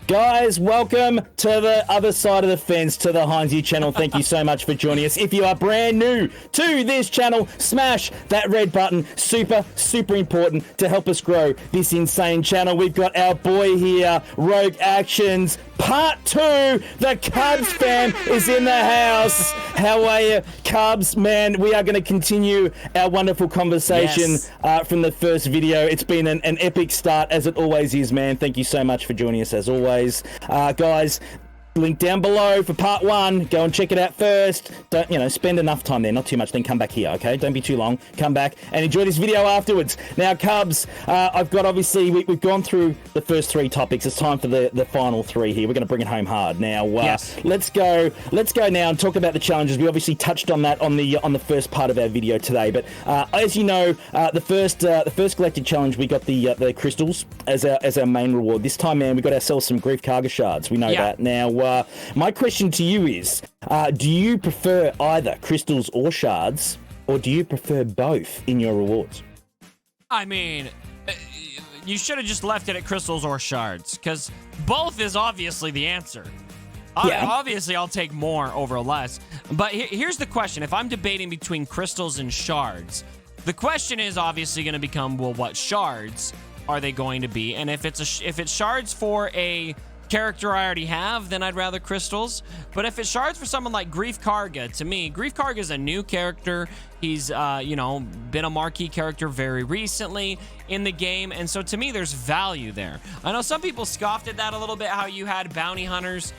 Guys, welcome to the other side of the fence, to the Heinzie channel. Thank you so much for joining us. If you are brand new to this channel, smash that red button. Super important to help us grow this insane channel. We've got our boy here, Rogue Actions, Part 2. The Cubs fan is in the house. How are you, Cubs? Man, we are going to continue our wonderful conversation from the first video. It's been an epic start, as it always is, man. Thank you so much for joining us, as always. Guys, link down below for part 1. Go and check it out first. Don't, spend enough time there, not too much, then come back here, okay? Don't be too long. Come back and enjoy this video afterwards. Now, Cubs, I've got, obviously, we've gone through the first 3 topics. It's time for the final 3 here. We're going to bring it home hard. Now, let's go now and talk about the challenges. We obviously touched on that on the first part of our video today. But as you know, the first Galactic challenge, we got the crystals as our main reward. This time, man, we got ourselves some Grief Karga shards. We know that. Now, my question to you is, do you prefer either crystals or shards, or do you prefer both in your rewards? I mean, you should have just left it at crystals or shards, because both is obviously the answer. Obviously, I'll take more over less. But here's the question. If I'm debating between crystals and shards, the question is obviously going to become, well, what shards are they going to be? And if it's shards for a character I already have, then I'd rather crystals. But if it's shards for someone like Grief Karga, to me, Grief Karga is a new character. He's, been a marquee character very recently in the game, and so to me, there's value there. I know some people scoffed at that a little bit, how you had bounty hunters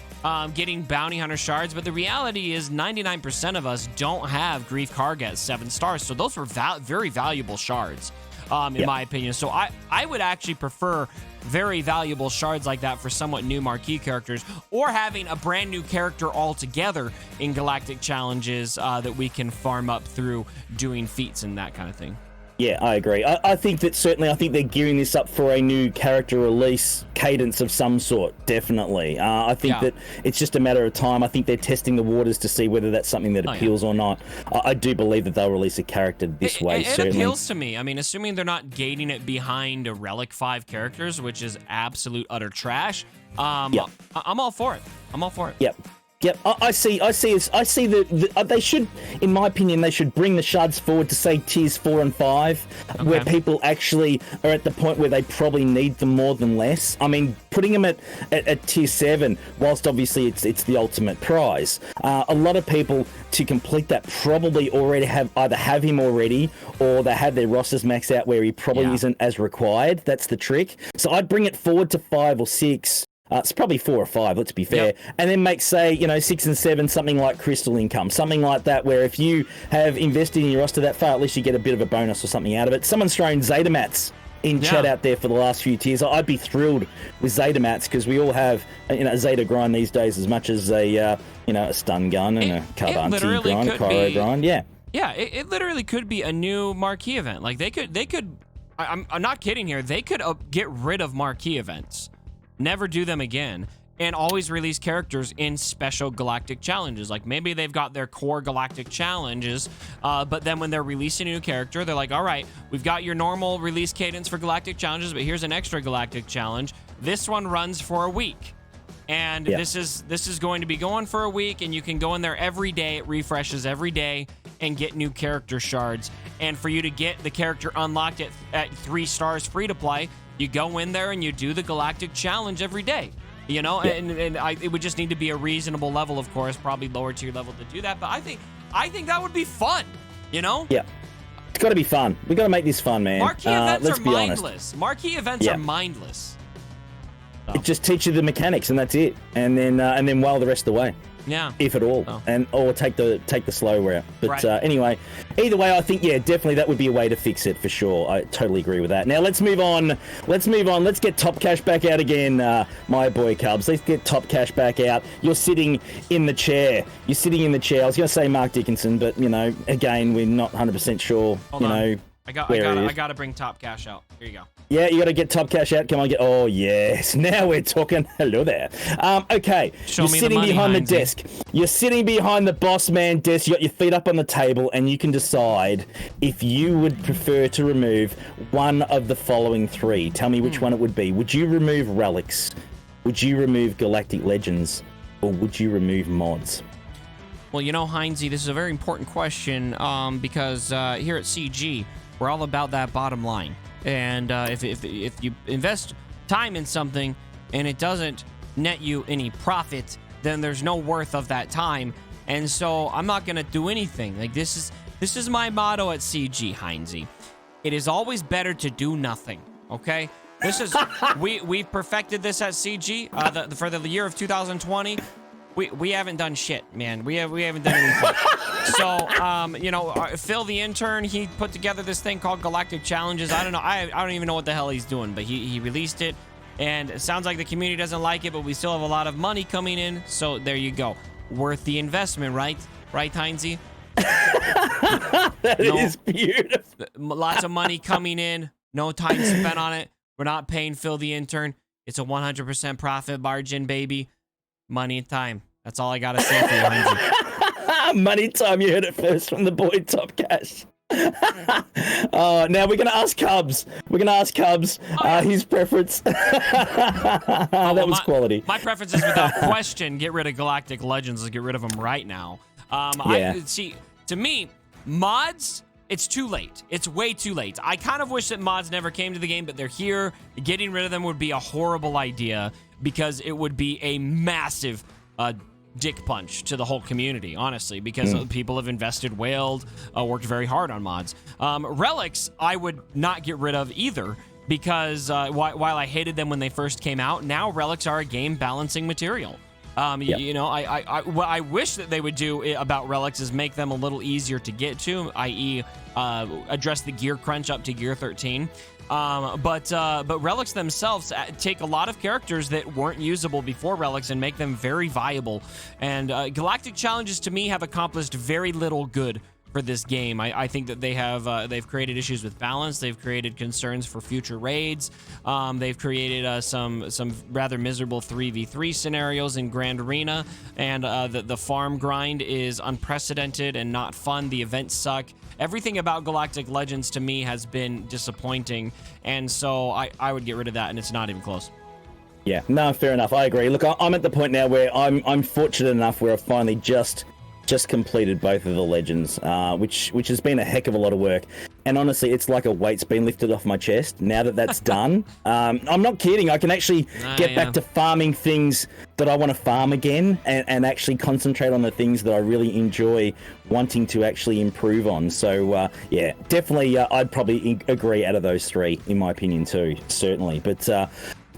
getting bounty hunter shards, but the reality is 99% of us don't have Grief Karga at 7 stars, so those were very valuable shards. In my opinion. So I would actually prefer very valuable shards like that for somewhat new marquee characters, or having a brand new character altogether in Galactic challenges that we can farm up through doing feats and that kind of thing. Yeah, I agree. I think that certainly, I think they're gearing this up for a new character release cadence of some sort, definitely. I think that it's just a matter of time. I think they're testing the waters to see whether that's something that appeals or not. I do believe that they'll release a character this way, certainly. It appeals to me. I mean, assuming they're not gating it behind a Relic 5 characters, which is absolute utter trash, I'm all for it. I'm all for it. Yep, I see that they should, in my opinion, they should bring the shards forward to, say, tiers 4 and 5, where people actually are at the point where they probably need them more than less. I mean, putting them at tier 7, whilst obviously it's the ultimate prize, a lot of people, to complete that, probably already either have him already, or they have their rosters maxed out where he probably isn't as required. That's the trick. So I'd bring it forward to 5 or 6. It's probably 4 or 5, let's be fair. And then make, say, 6 and 7, something like Crystal Income, something like that, where if you have invested in your roster that far, at least you get a bit of a bonus or something out of it. Someone's thrown Zeta Mats in chat out there for the last few tiers. I'd be thrilled with Zeta Mats, because we all have a Zeta grind these days as much as a stun gun and a Carvanti grind, a Cryo grind. Yeah, it literally could be a new marquee event. Like, they could I'm not kidding here, they could get rid of marquee events, never do them again, and always release characters in special Galactic challenges. Like, maybe they've got their core Galactic challenges, but then when they're releasing a new character, they're like, all right, we've got your normal release cadence for Galactic challenges, but here's an extra Galactic challenge. This one runs for a week, and this is going to be going for a week, and you can go in there every day. It refreshes every day and get new character shards. And for you to get the character unlocked at 3 stars free to play, you go in there and you do the Galactic challenge every day, and it would just need to be a reasonable level, of course, probably lower tier level to do that. But I think that would be fun, Yeah, it's got to be fun. We got to make this fun, man. Marquee events are mindless. Marquee events are mindless. So. It just teaches you the mechanics, and that's it. And then while the rest of the way. Yeah, if at all, or take the slow route. But anyway, either way, I think definitely that would be a way to fix it for sure. I totally agree with that. Now let's move on. Let's get Top Cash back out again, my boy Cubs. Let's get Top Cash back out. You're sitting in the chair. I was going to say Mark Dickinson, but again, we're not 100% sure. Hold on. I got to bring Top Cash out. Here you go. Yeah, you got to get Top Cash out. Come on, oh, yes. Now we're talking. Hello there. Okay. You're sitting behind the desk. You're sitting behind the boss man desk. You got your feet up on the table, and you can decide if you would prefer to remove one of the following 3. Tell me which one it would be. Would you remove relics? would you remove Galactic Legends or would you remove mods? Well, you know, Heinzie, this is a very important question because here at CG, we're all about that bottom line. And if you invest time in something and it doesn't net you any profit, then there's no worth of that time. And so I'm not going to do anything. Like, this is my motto at CG, Heinzie. It is always better to do nothing, okay? This is we've perfected this at CG for the year of 2020. We haven't done shit, man. We haven't done anything. So, you know, Phil the intern, he put together this thing called Galactic Challenges. I don't know. I don't even know what the hell he's doing, but he released it. And it sounds like the community doesn't like it, but we still have a lot of money coming in. So there you go. Worth the investment, right? Right, Heinzie? That is beautiful. Lots of money coming in. No time spent on it. We're not paying Phil the intern. It's a 100% profit margin, baby. Money and time. That's all I got to say for you, Heinzie. Money time. You heard it first from the boy Top Cash. Now we're going to ask Cubs. His preference. That was quality. My preference is without question, get rid of Galactic Legends. Let's get rid of them right now. I see, to me, mods, it's too late. It's way too late. I kind of wish that mods never came to the game, but they're here. Getting rid of them would be a horrible idea because it would be a massive dick punch to the whole community, honestly, because people have invested, wailed, worked very hard on mods. Relics, I would not get rid of either because while I hated them when they first came out, now relics are a game balancing material. You know, what I wish that they would do about relics is make them a little easier to get to, i.e., address the gear crunch up to gear 13. But relics themselves take a lot of characters that weren't usable before relics and make them very viable. And Galactic Challenges to me have accomplished very little good for this game. I think that they've created issues with balance. They've created concerns for future raids. They've created some rather miserable 3v3 scenarios in Grand Arena, and the farm grind is unprecedented and not fun. The events suck. Everything about Galactic Legends to me has been disappointing, and so I would get rid of that, and it's not even close. Yeah, no, fair enough. I agree. Look, I'm at the point now where I'm fortunate enough where I've finally just completed both of the legends, which has been a heck of a lot of work. And honestly, it's like a weight's been lifted off my chest now that that's done. I'm not kidding. I can actually get back to farming things that I want to farm again and actually concentrate on the things that I really enjoy wanting to actually improve on. So, yeah, definitely I'd probably agree out of those three, in my opinion, too, certainly. But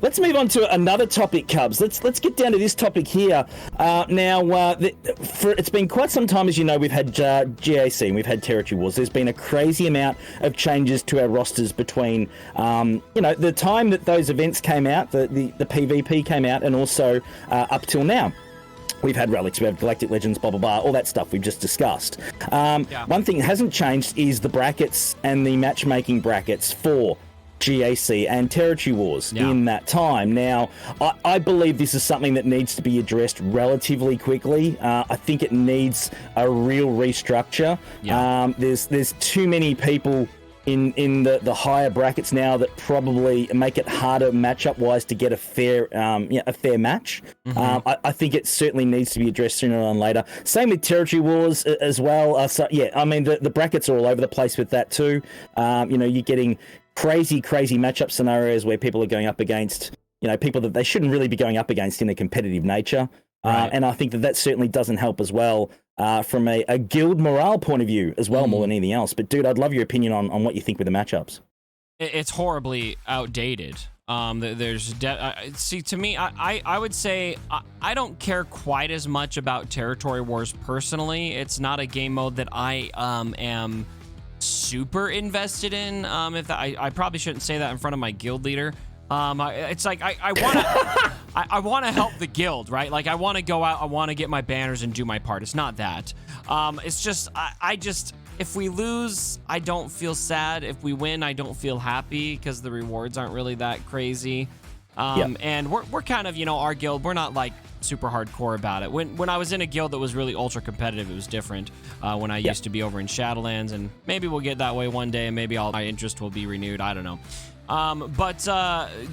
let's move on to another topic, Cubs. Let's get down to this topic here. It's been quite some time, as you know, we've had GAC and we've had Territory Wars. There's been a crazy amount of changes to our rosters between, the time that those events came out, the PvP came out, and also up till now. We've had relics, we have Galactic Legends, blah, blah, blah, all that stuff we've just discussed. One thing that hasn't changed is the brackets and the matchmaking brackets for GAC and Territory Wars in that time. Now, I believe this is something that needs to be addressed relatively quickly. I think it needs a real restructure. There's too many people in the higher brackets now that probably make it harder matchup wise to get a fair match. I think it certainly needs to be addressed sooner or later. Same with Territory Wars as well. I mean the brackets are all over the place with that too. You're getting crazy matchup scenarios where people are going up against people that they shouldn't really be going up against in a competitive nature. And I think that certainly doesn't help as well from a guild morale point of view as well, more than anything else. But dude, I'd love your opinion on what you think with the matchups. It's horribly outdated. To me, I would say I don't care quite as much about Territory Wars personally. It's not a game mode that I am super invested in. I probably shouldn't say that in front of my guild leader. It's like I want to help the guild, right? Like I want to go out, I want to get my banners and do my part. It's not that. It's just I just if we lose, I don't feel sad. If we win, I don't feel happy because the rewards aren't really that crazy. And we're kind of, our guild, we're not like super hardcore about it. When I was in a guild that was really ultra competitive, it was different. When I used to be over in Shadowlands, and maybe we'll get that way one day, and maybe my interest will be renewed. I don't know. But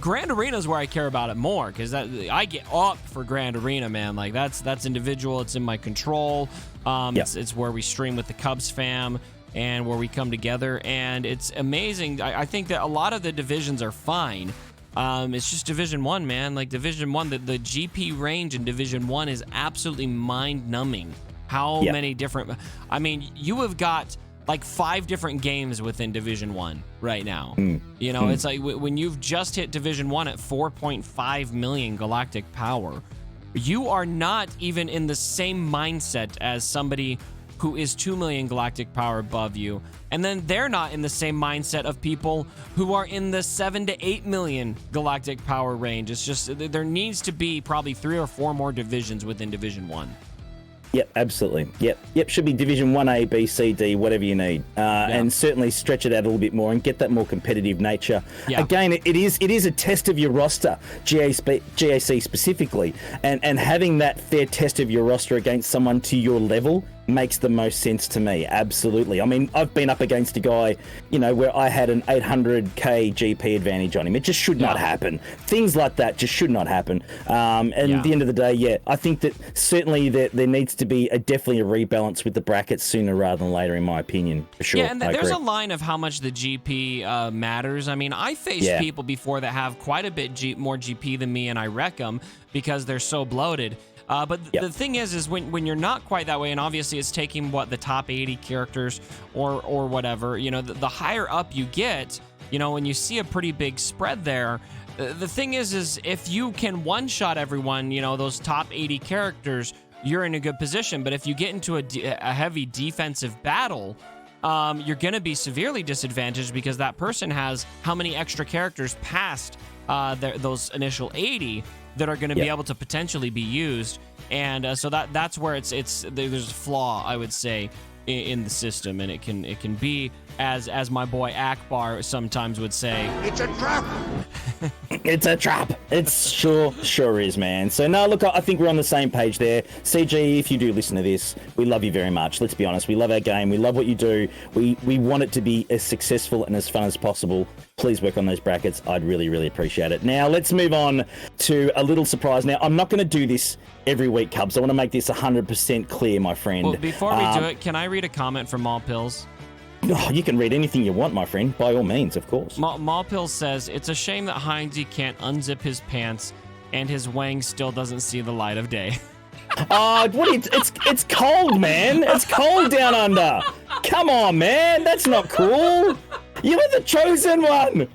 Grand Arena is where I care about it more, because I get up for Grand Arena, man. Like that's individual. It's in my control. It's where we stream with the Cubs fam and where we come together, and it's amazing. I think that a lot of the divisions are fine. It's just Division 1, man. Like Division 1, the GP range in Division 1 is absolutely mind-numbing. How many different... I mean, you have got like 5 different games within Division 1 right now. You know, it's like when you've just hit Division 1 at 4.5 million galactic power, you are not even in the same mindset as somebody who is 2 million galactic power above you. And then they're not in the same mindset of people who are in the 7 to 8 million galactic power range. It's just, there needs to be probably 3 or 4 more divisions within Division 1. Yep, absolutely. Yep. Should be Division 1A, B, C, D, whatever you need. And certainly stretch it out a little bit more and get that more competitive nature. Yeah. Again, it is a test of your roster, GAC specifically, and having that fair test of your roster against someone to your level makes the most sense to me. Absolutely. I mean, I've been up against a guy, you know, where I had an 800k GP advantage on him. It just should not happen. Things like that just should not happen. And at the end of the day, I think that certainly there needs to be definitely a rebalance with the brackets sooner rather than later, in my opinion, for sure. Yeah, and there's a line of how much the GP matters. I mean, I faced people before that have quite a bit more GP than me, and I wreck them because they're so bloated. But the thing is when you're not quite that way, and obviously it's taking the top 80 characters or whatever, you know, the higher up you get, you know, when you see a pretty big spread there, the thing is if you can one-shot everyone, you know, those top 80 characters, you're in a good position. But if you get into a heavy defensive battle, you're going to be severely disadvantaged because that person has how many extra characters past those initial 80 that are going to be able to potentially be used, and so that's where there's a flaw, I would say, in the system, and it can be as my boy Akbar sometimes would say, it's a trap. It's a trap. It's sure is, man. So no, look, I think we're on the same page there. CG, if you do listen to this, we love you very much. Let's be honest, we love our game, we love what you do. We want it to be as successful and as fun as possible. Please work on those brackets. I'd really appreciate it. Now let's move on to a little surprise. Now I'm not going to do this every week, Cubs. I want to make this 100% clear, my friend. Well, before we do it, can I read a comment from Mall Pills? Oh, you can read anything you want, my friend, by all means, of course. Mall Pills says, it's a shame that Heinzie can't unzip his pants and his wang still doesn't see the light of day. It's cold, man. It's cold down under. Come on, man. That's not cool. You were the chosen one.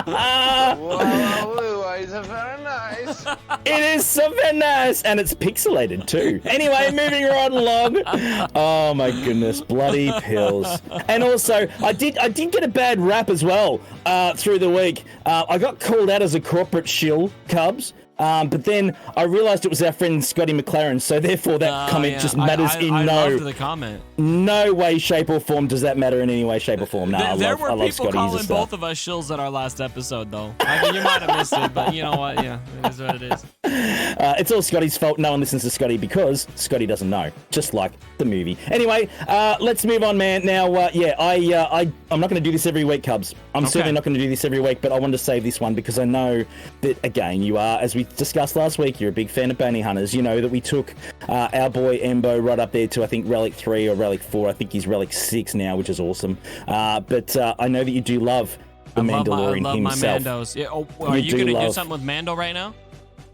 Whoa, it's very nice. It is so very nice, and it's pixelated too. Anyway, moving right along. Oh my goodness, bloody pills! And also, I did get a bad rap as well through the week. I got called out as a corporate shill, Cubs. But then I realised it was our friend Scotty McLaren, so therefore that comment just matters I loved the comment. No way, shape or form does that matter in any way, shape or form. No, I love Scotty. There were people calling both of us shills at our last episode, though. I mean, you might have missed it, but you know what? Yeah, it is what it is. It's all Scotty's fault. No one listens to Scotty because Scotty doesn't know, just like the movie. Anyway, let's move on, man. Now, I'm not going to do this every week, Cubs. I'm certainly not going to do this every week, but I wanted to save this one because I know that, again, you are, as we discussed last week, you're a big fan of bounty hunters. You know that we took our boy Embo right up there to, I think, Relic 3 or Relic 4. I think he's Relic 6 now, which is awesome. But I know that you do love the Mandalorian himself. I love my Mandos. Yeah, are you going to do something with Mando right now?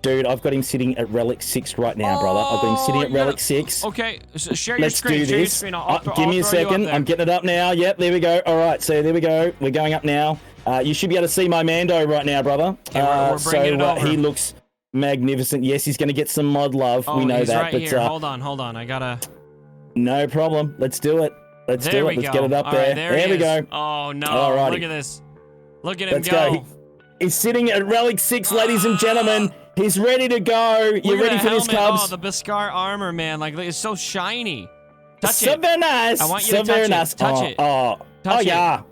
Dude, I've got him sitting at Relic 6 right now, brother. I've got him sitting at Relic 6. Okay, share your screen. Let's do this. Give me a second. I'm getting it up now. Yep, there we go. All right, so there we go. We're going up now. You should be able to see my Mando right now, brother. Okay, we're bringing it over. He looks magnificent. Yes, he's going to get some mod love. We know he's that. Right but here. Hold on. I gotta. No problem. Let's do it. Let's do it. Let's get it up there. Right, there we go. Oh no! Alrighty. Look at this. Look at him Let's go. He's sitting at Relic 6, ladies and gentlemen. He's ready to go. You ready for this, Cubs? Oh, the Beskar armor, man! Like it's so shiny. Touch so it. Very nice. I want you to touch it. Touch it. Oh yeah.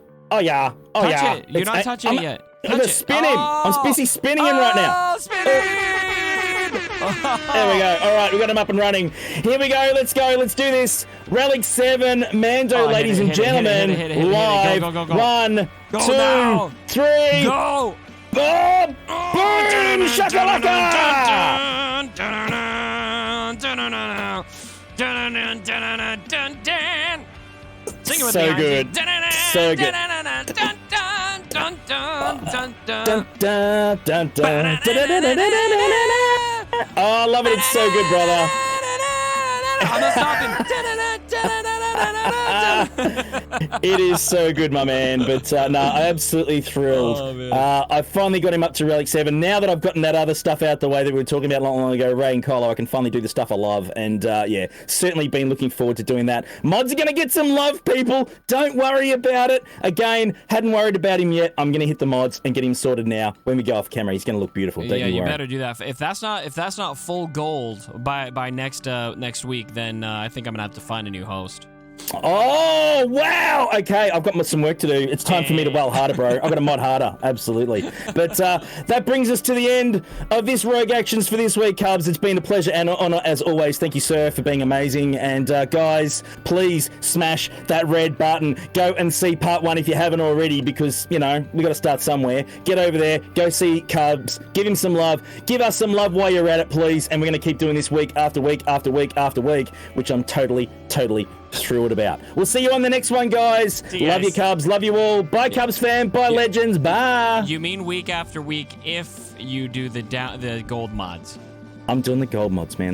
Touch it. You're not touching it yet. I'm gonna spin him. I'm busy spinning him right now. Spinning! There we go. All right, we got him up and running. Here we go. Let's go. Let's do this. Relic 7, Mando, ladies and gentlemen. Live. Go. 1, Go 2, now. 3. Go. Boom! Boom! Shakalaka! Sing it with So me, good. So good. Dun, dun, dun, dun. Dun, dun, dun, dun. Oh, I love it. It's so good, brother. I'm not stopping. It is so good, my man. But no, I'm absolutely thrilled. Oh, man. I finally got him up to Relic 7. Now that I've gotten that other stuff out the way that we were talking about not long ago, Ray and Colo, I can finally do the stuff I love. And yeah, certainly been looking forward to doing that. Mods are going to get some love, people. Don't worry about it. Again, hadn't worried about him yet. I'm going to hit the mods and get him sorted now. When we go off camera, he's going to look beautiful. Don't you worry. Better do that. If that's not full gold by next week, then I think I'm gonna have to find a new host. Oh, wow. Okay, I've got some work to do. It's time for me to well harder, bro. I've got to mod harder. Absolutely. But that brings us to the end of this Rogue Actions for this week, Cubs. It's been a pleasure and honor as always. Thank you, sir, for being amazing. And guys, please smash that red button. Go and see part 1 if you haven't already, because, you know, we got to start somewhere. Get over there. Go see Cubs. Give him some love. Give us some love while you're at it, please. And we're going to keep doing this week after week after week after week, which I'm totally thrilled about. We'll see you on the next one, guys. Love you, Cubs. Love you all. Bye, Cubs fam. Bye, Legends. Bye. You mean week after week if you do the gold mods? I'm doing the gold mods, man.